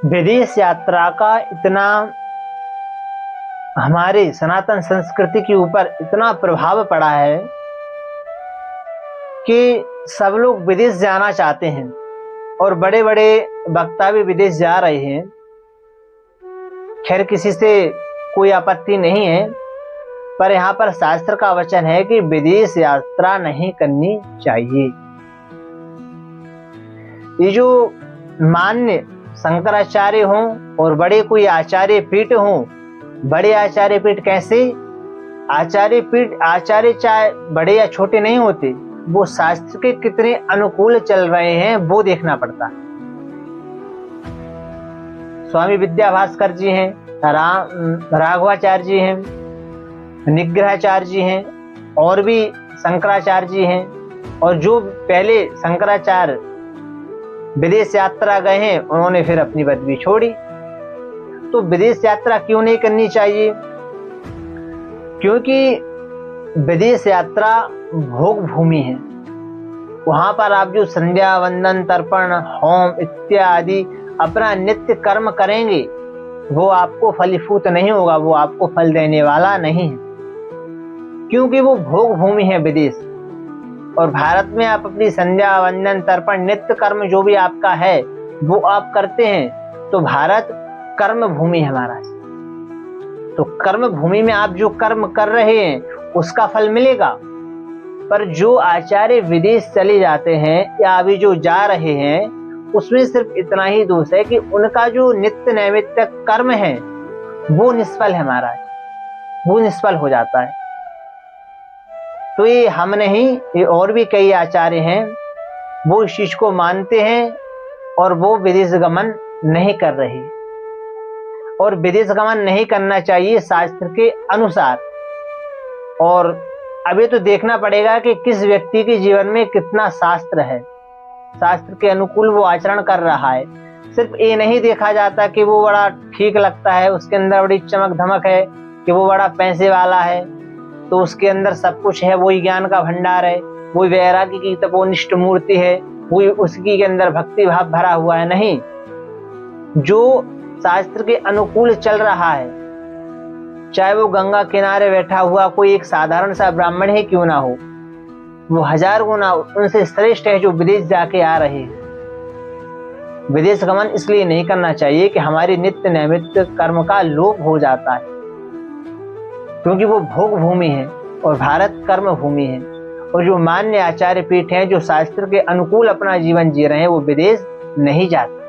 विदेश यात्रा का इतना हमारे सनातन संस्कृति के ऊपर इतना प्रभाव पड़ा है कि सब लोग विदेश जाना चाहते हैं और बड़े बड़े वक्ता भी विदेश जा रहे हैं। खैर, किसी से कोई आपत्ति नहीं है, पर यहाँ पर शास्त्र का वचन है कि विदेश यात्रा नहीं करनी चाहिए। ये जो मान्य शंकराचार्य हों और बड़े कोई आचार्य पीठ हों, बड़े आचार्य पीठ कैसे? आचार्य चाहे बड़े या छोटे नहीं होते, वो शास्त्र के कितने अनुकूल चल रहे हैं वो देखना पड़ता है। स्वामी विद्याभास्कर जी हैं, राघवाचार्य जी हैं, निग्रहाचार्य जी हैं, और भी शंकराचार्य जी हैं। और जो पहले शंकराचार्य विदेश यात्रा गए हैं, उन्होंने फिर अपनी पदवी छोड़ी। तो विदेश यात्रा क्यों नहीं करनी चाहिए? क्योंकि विदेश यात्रा भोग भूमि है। वहां पर आप जो संध्या वंदन तर्पण होम इत्यादि अपना नित्य कर्म करेंगे, वो आपको फलीभूत नहीं होगा, वो आपको फल देने वाला नहीं है, क्योंकि वो भोग भूमि है विदेश। और भारत में आप अपनी संध्या वंदन तर्पण नित्य कर्म जो भी आपका है वो आप करते हैं, तो भारत कर्म भूमि है हमारा। तो कर्म भूमि में आप जो कर्म कर रहे हैं उसका फल मिलेगा। पर जो आचार्य विदेश चले जाते हैं या अभी जो जा रहे हैं, उसमें सिर्फ इतना ही दोष है कि उनका जो नित्य नैमित्तिक कर्म है वो निष्फल है महाराज, वो निष्फल हो जाता है। तो ये हम नहीं, ये और भी कई आचार्य हैं, वो इस चीज को मानते हैं और वो विदेश गमन नहीं कर रहे। और विदेश गमन नहीं करना चाहिए शास्त्र के अनुसार। और अभी तो देखना पड़ेगा कि किस व्यक्ति के जीवन में कितना शास्त्र है, शास्त्र के अनुकूल वो आचरण कर रहा है। सिर्फ ये नहीं देखा जाता कि वो बड़ा ठीक लगता है, उसके अंदर बड़ी चमक धमक है, कि वो बड़ा पैसे वाला है तो उसके अंदर सब कुछ है, वही ज्ञान का भंडार है, वही वैराग्य की तपोनिष्ठ मूर्ति है, वही उसकी के अंदर भक्ति भाव भरा हुआ है। नहीं, जो शास्त्र के अनुकूल चल रहा है, चाहे वो गंगा किनारे बैठा हुआ कोई एक साधारण सा ब्राह्मण ही क्यों ना हो, वो 1000 गुना उनसे श्रेष्ठ है जो विदेश जाके आ रहे हैं। विदेश गमन इसलिए नहीं करना चाहिए कि हमारी नित्य नैमित्तिक कर्म का लोप हो जाता है, क्योंकि वो भोग भूमि है और भारत कर्म भूमि है। और जो मान्य आचार्य पीठ हैं, जो शास्त्र के अनुकूल अपना जीवन जी रहे हैं, वो विदेश नहीं जाते।